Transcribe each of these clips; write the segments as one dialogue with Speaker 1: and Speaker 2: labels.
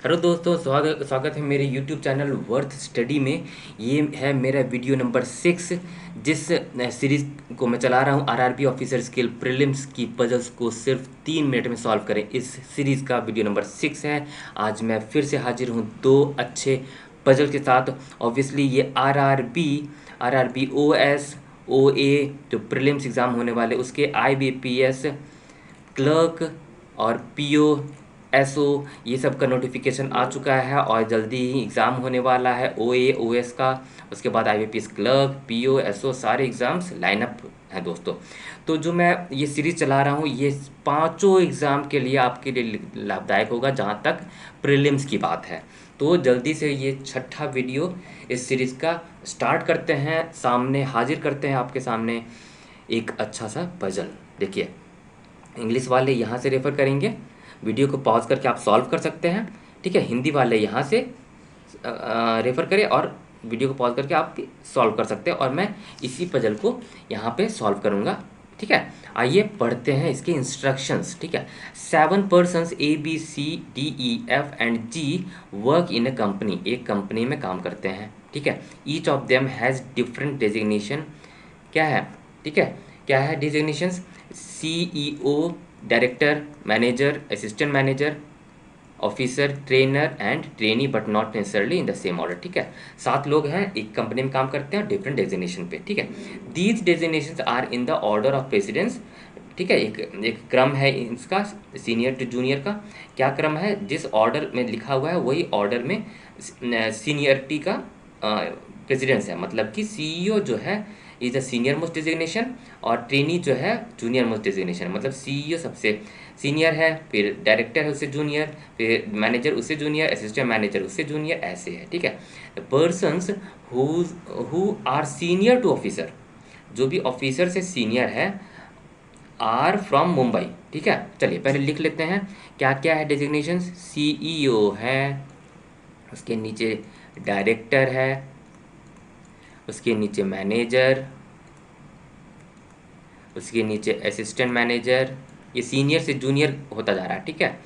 Speaker 1: Hello दोस्तों, स्वागत स्वागत है मेरे यूट्यूब चैनल वर्थ स्टडी में। ये है मेरा वीडियो नंबर 6, जिस सीरीज़ को मैं चला रहा हूँ आरआरबी ऑफिसर स्किल प्रीलिम्स की पजल्स को सिर्फ 3 मिनट में सॉल्व करें। इस सीरीज़ का वीडियो नंबर 6 है। आज मैं फिर से हाजिर हूँ 2 अच्छे पजल के साथ। ऑब्वियसली ये आरआरबी ओएस ओए जो प्रीलिम्स एग्ज़ाम होने वाले उसके आईबीपीएस क्लर्क और पीओ एसओ ये सब का नोटिफिकेशन आ चुका है और जल्दी ही एग्ज़ाम होने वाला है ओए ओएस का। उसके बाद आईबीपीएस क्लर्क पीओ एसओ सारे एग्ज़ाम्स लाइनअप हैं दोस्तों। तो जो मैं ये सीरीज़ चला रहा हूँ ये पांचों एग्ज़ाम के लिए आपके लिए लाभदायक होगा जहाँ तक प्रीलिम्स की बात है। तो जल्दी से ये छठा वीडियो इस सीरीज़ का स्टार्ट करते हैं। सामने हाजिर करते हैं आपके सामने एक अच्छा सा पजल। देखिए, इंग्लिश वाले यहाँ से रेफ़र करेंगे, वीडियो को पॉज करके आप सॉल्व कर सकते हैं। ठीक है, हिंदी वाले यहाँ से रेफ़र करें और वीडियो को पॉज करके आप सॉल्व कर सकते हैं और मैं इसी पजल को यहाँ पे सॉल्व करूँगा। ठीक है, आइए पढ़ते हैं इसके इंस्ट्रक्शंस। ठीक है, 7 persons ABCDEF and G work in a company, एक कंपनी में काम करते हैं। ठीक है, each of them has different designation. क्या है? ठीक है, क्या है डिजिग्नेशंस? CEO, director, manager, assistant manager, officer, trainer and trainee, but not necessarily in the same order. ठीक है, 7 लोग हैं, एक कंपनी में काम करते हैं डिफरेंट डेजिग्नेशन पे। ठीक है, these designations are in the order of precedence. ठीक है, एक क्रम है इसका, सीनियर टू जूनियर का। क्या क्रम है? जिस ऑर्डर में लिखा हुआ है वही ऑर्डर में सीनियरिटी का प्रेसिडेंस है। मतलब कि CEO जो है is the senior most designation और ट्रेनी जो है जूनियर मोस्ट डेजिग्नेशन। मतलब CEO सबसे सीनियर है, फिर डायरेक्टर है उससे जूनियर, फिर मैनेजर उससे जूनियर, असिस्टेंट मैनेजर उससे जूनियर, ऐसे है। ठीक है, the persons who are senior to officer, जो भी ऑफिसर से सीनियर है, आर फ्रॉम मुंबई। ठीक है, चलिए पहले लिख लेते हैं क्या क्या है डेजिग्नेशन। CEO है, उसके नीचे डायरेक्टर है, उसके नीचे मैनेजर, उसके नीचे असिस्टेंट मैनेजर, ये सीनियर से जूनियर होता जा रहा है। ठीक है,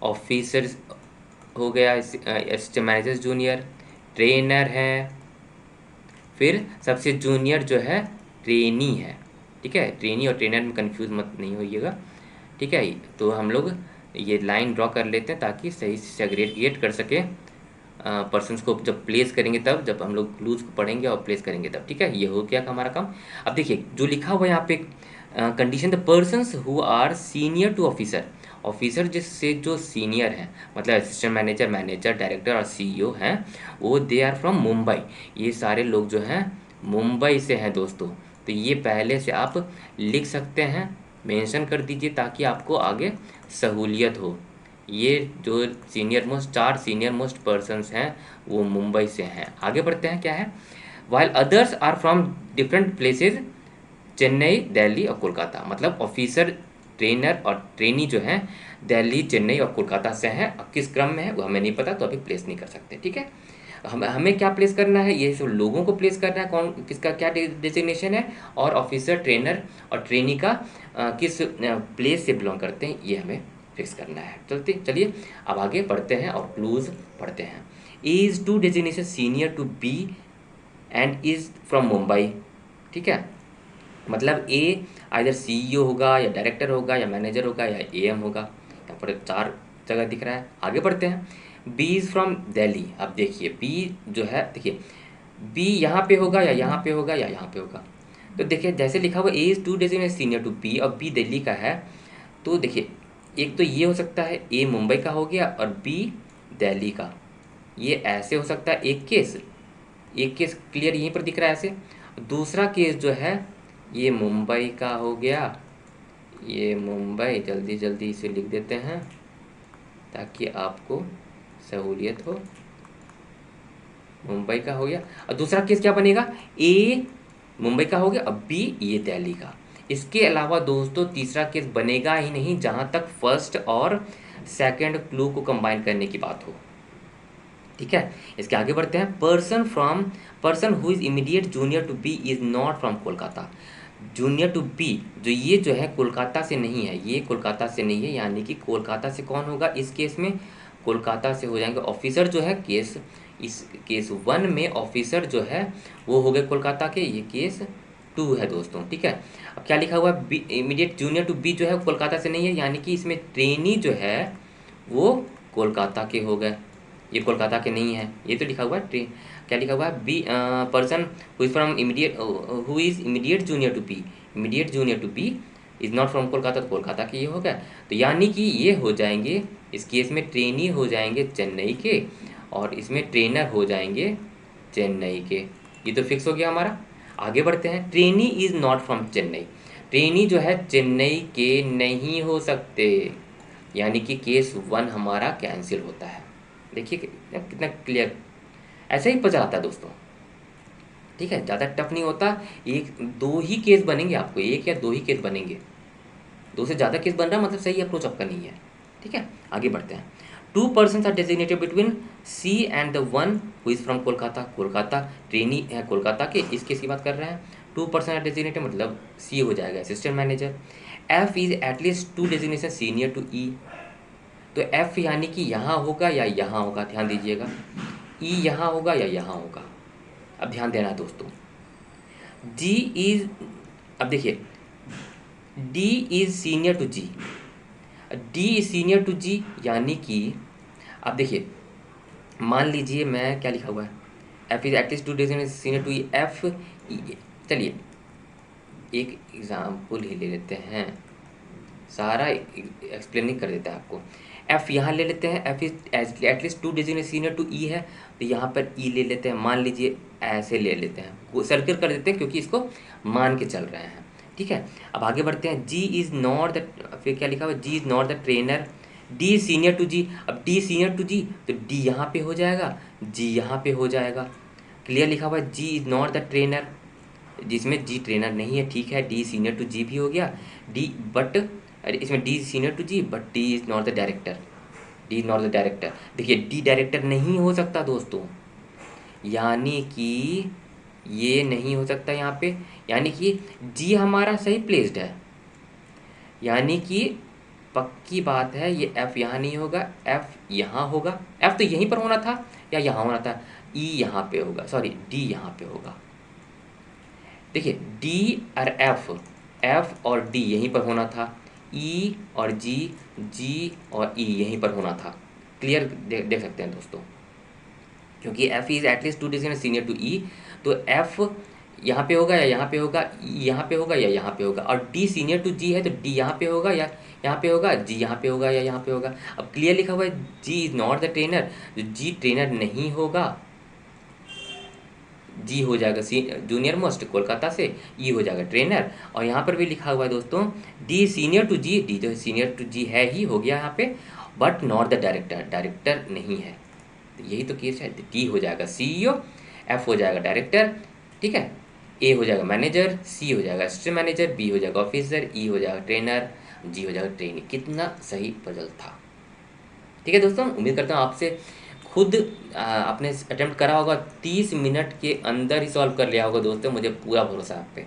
Speaker 1: ऑफिसर हो गया, असिस्टेंट मैनेजर जूनियर, ट्रेनर है, फिर सबसे जूनियर जो है ट्रेनी है। ठीक है, ट्रेनी और ट्रेनर में कंफ्यूज मत नहीं होइएगा। ठीक है, तो हम लोग ये लाइन ड्रॉ कर लेते हैं ताकि सही से सेग्रीगेट कर सके पर्सन्स को। जब प्लेस करेंगे तब, जब हम लोग क्लूज को पढ़ेंगे और प्लेस करेंगे तब। ठीक है, ये हो गया हमारा काम। अब देखिए जो लिखा हुआ है यहाँ पे condition, the persons who are senior to officer, officer जिससे जो सीनियर हैं, मतलब असिस्टेंट मैनेजर, मैनेजर, डायरेक्टर और CEO हैं, वो दे आर फ्रॉम मुंबई। ये सारे लोग जो हैं मुंबई से हैं दोस्तों। तो ये पहले से आप लिख सकते हैं, मेंशन कर दीजिए ताकि आपको आगे सहूलियत हो। ये जो चार सीनियर मोस्ट पर्सन्स हैं वो मुंबई से हैं। आगे बढ़ते हैं, क्या है? While others are from different places, Chennai, Delhi और कोलकाता। मतलब ऑफिसर, ट्रेनर और ट्रेनी जो हैं दिल्ली, चेन्नई और कोलकाता से हैं। अब किस क्रम में है वो हमें नहीं पता, तो अभी प्लेस नहीं कर सकते। ठीक है, हमें क्या प्लेस करना है? ये सब लोगों को प्लेस करना है, कौन किसका क्या डेजिग्नेशन है और ऑफिसर, ट्रेनर और ट्रेनी का किस प्लेस से बिलोंग करते हैं, ये हमें फिक्स करना है। चलिए अब आगे बढ़ते हैं और क्लूज पढ़ते हैं। Is two designation senior to B and is from Mumbai. ठीक है, मतलब ए आइदर CEO होगा या डायरेक्टर होगा या मैनेजर होगा या AM होगा। यहाँ पर 4 जगह दिख रहा है। आगे बढ़ते हैं। B is from Delhi. अब देखिए बी जो है, देखिए बी यहाँ पे होगा या यहाँ पे होगा या यहाँ पे होगा। तो देखिए जैसे लिखा हुआ A is two designated senior to B और बी दिल्ली का है, तो देखिए एक तो ये हो सकता है ए मुंबई का हो गया और बी दिल्ली का। ये ऐसे हो सकता है एक केस क्लियर यहीं पर दिख रहा है ऐसे। दूसरा केस जो है ये मुंबई का हो गया, ये मुंबई, जल्दी जल्दी इसे लिख देते हैं ताकि आपको सहूलियत हो। मुंबई का हो गया और दूसरा केस क्या बनेगा? ए मुंबई का हो गया और बी ये दिल्ली का। इसके अलावा दोस्तों तीसरा केस बनेगा ही नहीं जहाँ तक फर्स्ट और सेकंड क्लू को कंबाइन करने की बात हो। ठीक है, इसके आगे बढ़ते हैं। Person who is immediate junior to B is not from Kolkata. Junior to B ये जो है कोलकाता से नहीं है, ये कोलकाता से नहीं है, यानी कि कोलकाता से कौन होगा इस केस में? कोलकाता से हो जाएंगे। ऑफिसर जो है केस, इस केस 1 में ऑफिसर जो है वो हो गए कोलकाता के, ये केस 2 है दोस्तों, ठीक है। अब क्या लिखा हुआ है, B immediate junior to B जो है कोलकाता से नहीं है, यानी कि इसमें ट्रेनी जो है वो कोलकाता के हो गए, ये कोलकाता के नहीं है, ये तो लिखा हुआ है क्या लिखा हुआ है, B person who is from immediate, who is immediate junior to B, immediate junior to B is not from Kolkata, तो कोलकाता के ये हो गया। तो यानी कि ये हो जाएंगे, इस केस में ट्रेनी हो जाएंगे चेन्नई के, और इसमें ट्रेनर हो जाएंगे चेन्नई के। ये तो फिक्स हो गया हमारा। आगे बढ़ते हैं। Trainee is not from Chennai, trainee जो है चेन्नई के नहीं हो सकते, यानी कि केस 1 हमारा कैंसिल होता है। देखिए कितना क्लियर, ऐसे ही पता आता है दोस्तों, ठीक है, ज़्यादा टफ नहीं होता। एक दो ही केस बनेंगे आपको, एक या दो ही केस बनेंगे, दो से ज़्यादा केस बन रहा है मतलब सही अप्रोच आपका नहीं है, ठीक है। आगे बढ़ते हैं। 2 persons are designated between C and the one who is from Kolkata, Kolkata trainee है कोलकाता के, इस केस की बात कर रहे हैं। 2 पर्सन आर डेजिग्नेटेड मतलब सी हो जाएगा assistant manager. F is at least 2 designation senior to E, तो एफ यानी कि यहाँ होगा या यहाँ होगा, ध्यान दीजिएगा, ई यहाँ होगा या यहाँ होगा। अब ध्यान देना दोस्तों, जी इज, अब देखिए D is senior to G, D is senior to G, यानी कि अब देखिए मान लीजिए मैं क्या लिखा हुआ है, F is at least 2 days senior to E, F, चलिए एक एग्जाम्पल ही ले लेते हैं, सारा एक्सप्लेनिंग कर देता है आपको। एफ यहाँ ले लेते हैं, F is at least 2 days senior to E है, तो यहाँ पर ई ले लेते हैं, मान लीजिए ऐसे ले लेते हैं, वो सर्किल कर देते हैं क्योंकि इसको मान के चल रहे हैं, ठीक है। अब आगे बढ़ते हैं। जी इज़ नॉट द, फिर क्या लिखा हुआ, G is not the trainer, D senior to G, अब डी सीनियर टू जी तो डी यहाँ पे हो जाएगा, जी यहाँ पे हो जाएगा। क्लियर लिखा हुआ है, जी इज़ नॉट द ट्रेनर, जिसमें जी ट्रेनर नहीं है, ठीक है, डी सीनियर टू जी भी हो गया, डी बट, अरे इसमें D senior to G but D is not the director, D is not the director. देखिए डी डायरेक्टर नहीं हो सकता दोस्तों, यानी कि ये नहीं हो सकता यहाँ पे, यानी कि जी हमारा सही प्लेस्ड है, यानी कि पक्की बात है ये एफ यहाँ नहीं होगा, एफ यहाँ होगा, एफ तो यहीं पर होना था या यहाँ होना था, ई यहाँ पे होगा, सॉरी डी यहाँ पे होगा। देखिए डी और एफ, एफ और डी यहीं पर होना था, ई और जी, जी और ई यहीं पर होना था। क्लियर देख सकते हैं दोस्तों, क्योंकि F is at least 2 digit senior to E, तो एफ यहाँ पे होगा या यहाँ पे होगा, ई यहाँ पे होगा या यहाँ पे होगा, और डी सीनियर टू जी है तो डी यहाँ पे होगा या यहाँ पे होगा, जी यहाँ पे होगा या यहाँ पे होगा। अब क्लियर लिखा हुआ है जी इज नॉट द ट्रेनर, जो जी ट्रेनर नहीं होगा, जी हो जाएगा जूनियर मोस्ट कोलकाता से, ई हो जाएगा ट्रेनर, और यहाँ पर भी लिखा हुआ है दोस्तों D senior to G, D तो सीनियर टू जी है ही, हो गया यहाँ पे, but not the director, director नहीं है, तो यही तो केस है। डी हो जाएगा सीईओ, एफ हो जाएगा डायरेक्टर, ठीक है, ए हो जाएगा मैनेजर, सी हो जाएगा असिस्टेंट मैनेजर, बी हो जाएगा ऑफिसर, ई हो जाएगा ट्रेनर, जी हो जाएगा ट्रेनी। कितना सही पजल था, ठीक है दोस्तों। उम्मीद करता हूँ आपसे खुद आपने अटेम्प्ट करा होगा, 30 मिनट के अंदर ही सॉल्व कर लिया होगा दोस्तों, मुझे पूरा भरोसा है आप पे,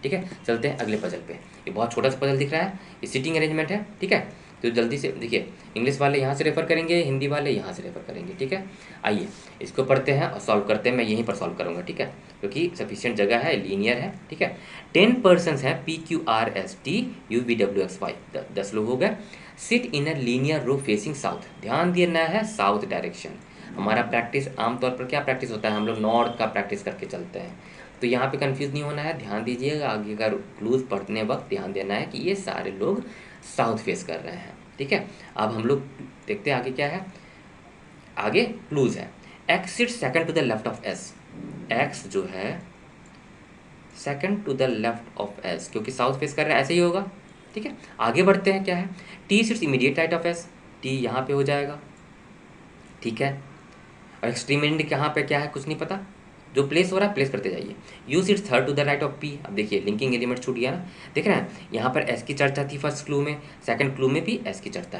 Speaker 1: ठीक है। चलते हैं अगले पजल पे। ये बहुत छोटा सा पजल दिख रहा है, ये सीटिंग अरेंजमेंट है, ठीक है। तो जल्दी से देखिए, इंग्लिश वाले यहाँ से रेफर करेंगे, हिंदी वाले यहाँ से रेफर करेंगे, ठीक है। आइए इसको पढ़ते हैं और सॉल्व करते हैं, मैं यहीं पर सॉल्व करूँगा, ठीक है, क्योंकि सफिशिएंट जगह है, लीनियर है, ठीक है। 10 पर्सन्स हैं, P Q R S T U V W X Y, 10 लोग हो गए। Sit in a linear row facing south, ध्यान देना है साउथ डायरेक्शन। हमारा प्रैक्टिस आमतौर पर क्या प्रैक्टिस होता है, हम लोग नॉर्थ का प्रैक्टिस करके चलते हैं, तो यहाँ पे कंफ्यूज नहीं होना है, ध्यान दीजिएगा। आगे का क्लूज पढ़ने वक्त ध्यान देना है कि ये सारे लोग साउथ फेस कर रहे हैं, ठीक है। अब हम लोग देखते हैं आगे क्या है। आगे क्लूज है, X sit second to the left of S, X जो है second to the left of S, क्योंकि साउथ फेस कर रहा है, ऐसे ही होगा, ठीक है। आगे बढ़ते हैं, क्या है, T sits immediate right of S, T यहाँ पे हो जाएगा, ठीक है। और एक्सट्रीम एंड कहाँ पे क्या है कुछ नहीं पता, जो प्लेस हो रहा है प्लेस करते जाइए। U sits third to the right of P, अब देखिए लिंकिंग एलिमेंट छूट गया ना, देख रहे हैं, यहाँ पर एस की चर्चा थी फर्स्ट क्लू में, सेकंड क्लू में भी एस की चर्चा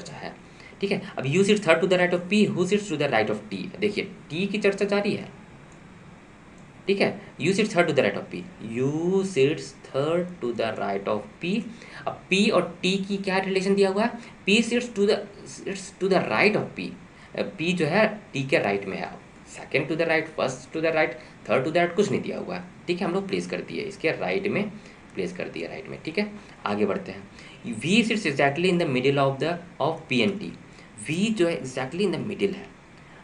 Speaker 1: है, ठीक है। अब U sits third to the right of P, who sits to the right of T, देखिए टी की चर्चा जारी है, ठीक है। U sits third to the right of P, U sits third to the right of P. अब P और T की क्या रिलेशन दिया हुआ है, P sits to the right of P, P जो है टी के राइट में है, second to the right, first to the right, third to the right कुछ नहीं दिया हुआ है, ठीक है। हम लोग प्लेस कर दिए इसके राइट में, प्लेस कर दिया राइट में, ठीक है। आगे बढ़ते हैं, V sits exactly in the middle of P and T, V जो है एग्जैक्टली इन द मिडिल है,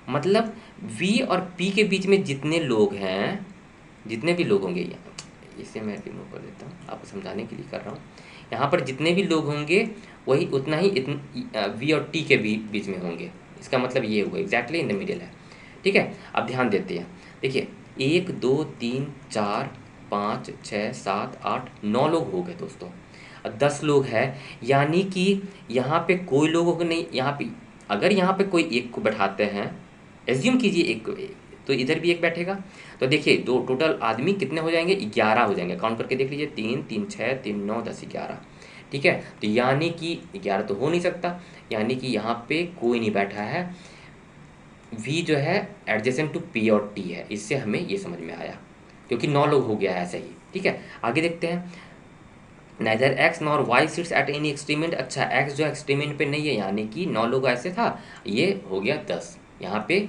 Speaker 1: मतलब वी और पी के बीच में जितने लोग हैं, जितने भी लोग होंगे, इसे मैं रिमूव कर देता हूँ, आपको समझाने के लिए कर रहा हूँ। यहाँ पर जितने भी लोग होंगे वही उतना ही वी और टी के बीच में होंगे, इसका मतलब ये हुआ एग्जैक्टली इन द मिडिल है, ठीक है। अब ध्यान देते हैं, देखिए 1 2 3 4 5 6 7 8 9 लोग हो गए दोस्तों, अब 10 लोग हैं, यानी कि यहाँ पे कोई लोगों को नहीं, यहाँ पे अगर यहाँ पे कोई एक को बैठाते हैं, एज्यूम कीजिए एक को, तो इधर भी एक बैठेगा, तो देखिए दो टोटल आदमी कितने हो जाएंगे, 11 हो जाएंगे, काउंट करके देख लीजिए, 3 3 6 3 9 10 11, ठीक है। तो यानी कि 11 तो हो नहीं सकता, यानी कि यहाँ पे कोई नहीं बैठा है, वी जो है एडजेसेंट टू पी और टी है, इससे हमें ये समझ में आया, क्योंकि 9 लोग हो गया है ऐसे ही, ठीक है। आगे देखते हैं, neither X nor Y sits at any extreme end, अच्छा एक्स जो एक्सट्रीमेंट पे नहीं है, यानी कि 9 लोग ऐसे था, ये हो गया 10, यहाँ पे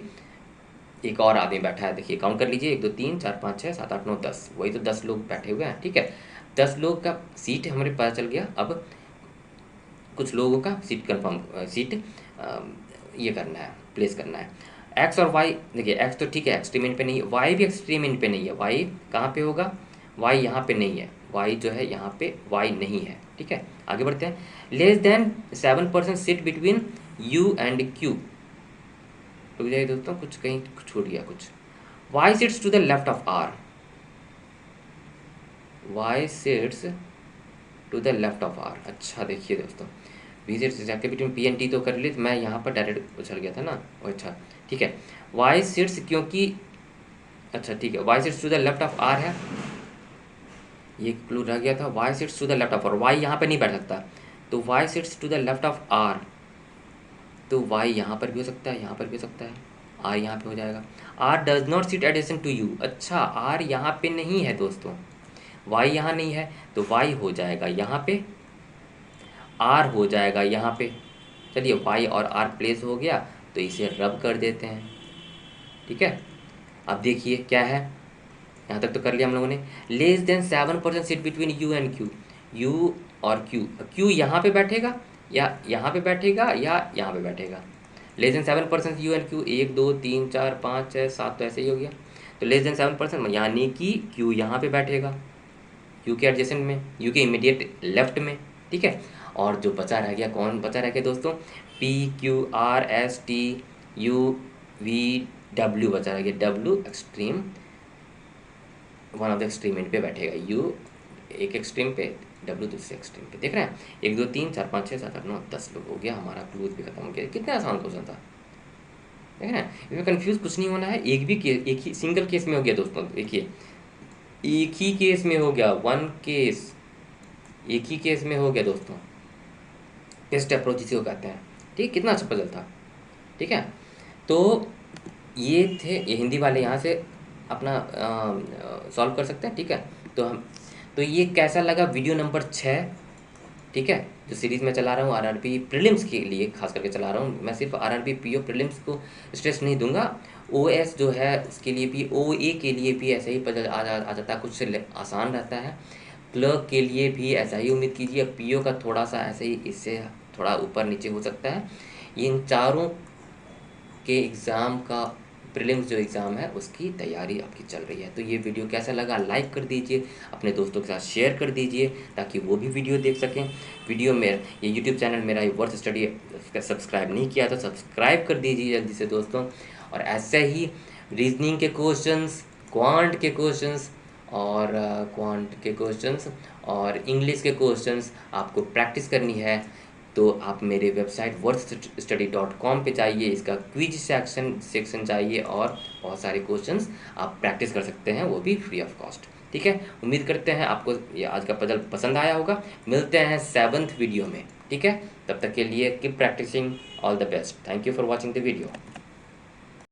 Speaker 1: एक और आदमी बैठा है, देखिए काउंट कर लीजिए, 1 2 3 4 5 6 7 8 9 10, वही तो 10 लोग बैठे हुए हैं, ठीक है। 10 लोग का सीट हमारे पता चल गया, अब कुछ लोगों का सीट कंफर्म, सीट ये करना है, प्लेस करना है। एक्स और वाई, देखिए एक्स तो ठीक है एक्सट्रीमेंट पे नहीं है, वाई भी एक्सट्रीमेंट पे नहीं है, वाई कहाँ पे होगा, वाई यहाँ पे नहीं है, वाई जो है यहाँ पे वाई नहीं है, ठीक है। आगे बढ़ते हैं, less than 7% seat between U and Q, रुक जाइए दोस्तों, कुछ कहीं छूट गया कुछ, Y sits to the left of R, Y sits to the left of R, अच्छा देखिए दोस्तों, V sits exactly between P and T तो कर लिए, मैं यहाँ पर डायरेक्ट उछल गया था ना, अच्छा ठीक है, वाई सिट्स क्योंकि, अच्छा ठीक है, Y sits to the left of R है, ये क्लू रह गया था, Y sits to the left of R, Y यहाँ पे नहीं बैठ सकता, तो Y sits to the left of R, तो वाई यहाँ पर भी हो सकता है, यहाँ पर भी हो सकता है, आर यहाँ पे हो जाएगा, R does not sit adjacent to U, अच्छा आर यहाँ पे नहीं है दोस्तों, वाई यहाँ नहीं है, तो वाई हो जाएगा यहाँ पे, आर हो जाएगा यहाँ पे, चलिए वाई और आर प्लेस हो गया, तो इसे रब कर देते हैं, ठीक है। अब देखिए क्या है, यहाँ तक तो कर लिया हम लोगों ने, less than 7% seat between U and Q, you और क्यू, क्यू यहाँ पे बैठेगा या यहाँ पे बैठेगा या यहाँ पे बैठेगा, less than 7% you and Q, 1 2 3 4 5 6 7 तो ऐसे ही हो गया, तो लेस देन 7% यानी कि क्यू यहाँ पे बैठेगा, यू के एडजेसेंट में, यू के इमीडिएट लेफ्ट में, ठीक है। और जो बचा रह गया, कौन बचा रह गया दोस्तों, P Q R S T U V W बचा रह गया, W extreme, one of the extreme and पे बैठेगा, यू एक एक्सट्रीम पे, डब्ल्यू दूसरे एक्सट्रीम पे, देख रहे हैं, 1 2 3 4 5 6 7 8 9 10 लोग हो गया, हमारा क्लूज भी खत्म हो गया, कितना आसान क्वेश्चन था, देख रहे हैं, इसमें कंफ्यूज कुछ नहीं होना है, एक भी केस, एक ही सिंगल केस में हो गया दोस्तों, देखिए एक ही केस में हो गया, वन केस, एक ही केस में हो गया दोस्तों, बेस्ट अप्रोच इसी को कहते हैं, ठीक, कितना अच्छा पजल था, ठीक है। तो ये थे, ये हिंदी वाले यहाँ से अपना सॉल्व कर सकते हैं, ठीक है। तो ये कैसा लगा वीडियो नंबर 6, ठीक है, जो सीरीज़ में चला रहा हूँ आरआरबी प्रीलिम्स के लिए खास करके चला रहा हूँ, मैं सिर्फ आरआरबी पीओ प्रीलिम्स को स्ट्रेस नहीं दूंगा, ओएस जो है उसके लिए भी, ओए के लिए भी ऐसे ही पजल आ जाता है, कुछ से आसान रहता है, क्लर्क के लिए भी ऐसा ही उम्मीद कीजिए, पीओ का थोड़ा सा ऐसे ही, इससे थोड़ा ऊपर नीचे हो सकता है, इन चारों के एग्ज़ाम का प्रीलिम्स जो एग्ज़ाम है उसकी तैयारी आपकी चल रही है। तो ये वीडियो कैसा लगा लाइक कर दीजिए, अपने दोस्तों के साथ शेयर कर दीजिए ताकि वो भी वीडियो देख सकें। वीडियो में ये यूट्यूब चैनल मेरा वर्थ स्टडी सब्सक्राइब नहीं किया तो सब्सक्राइब कर दीजिए जल्दी से दोस्तों। और ऐसे ही रीजनिंग के क्वेश्चंस, क्वांट के क्वेश्चंस और इंग्लिश के क्वेश्चंस आपको प्रैक्टिस करनी है तो आप मेरे वेबसाइट worthstudy.com पे जाइए, इसका क्विज सेक्शन जाइए और बहुत सारे क्वेश्चंस आप प्रैक्टिस कर सकते हैं, वो भी फ्री ऑफ कॉस्ट, ठीक है। उम्मीद करते हैं आपको ये आज का पजल पसंद आया होगा। मिलते हैं 7th वीडियो में, ठीक है। तब तक के लिए keep practising, all the best, thank you for watching the video.